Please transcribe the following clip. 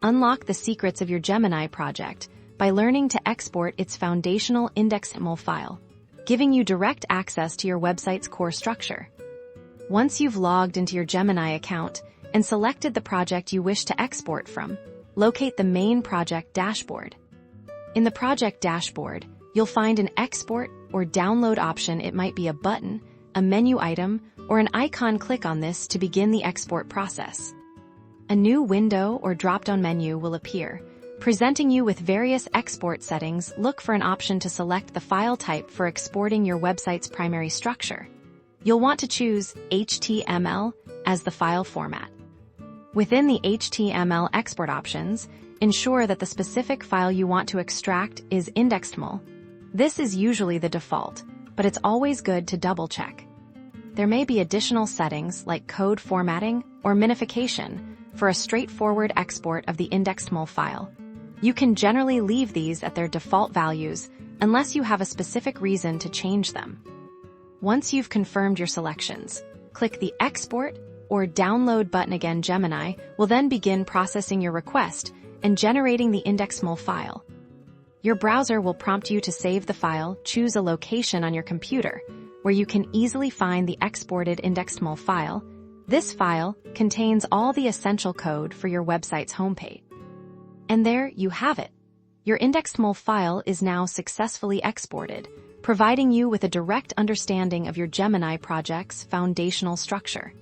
Unlock the secrets of your Gemini project by learning to export its foundational Index.html file, giving you direct access to your website's core structure. Once you've logged into your Gemini account and selected the project you wish to export from, locate the main project dashboard. In the project dashboard, you'll find an export or download option. It might be a button, a menu item, or an icon. Click on this to begin the export process. A new window or drop-down menu will appear, presenting you with various export settings. Look for an option to select the file type for exporting your website's primary structure. You'll want to choose HTML as the file format. Within the HTML export options, ensure that the specific file you want to extract is Index.html. This is usually the default, but it's always good to double-check. There may be additional settings like code formatting or minification for a straightforward export of the Index.html file. You can generally leave these at their default values unless you have a specific reason to change them. Once you've confirmed your selections, click the Export or Download button again. Gemini will then begin processing your request and generating the Index.html file. Your browser will prompt you to save the file. Choose a location on your computer where you can easily find the exported Index.html file. This file contains all the essential code for your website's homepage. And there you have it. Your Index.html file is now successfully exported, providing you with a direct understanding of your Gemini project's foundational structure.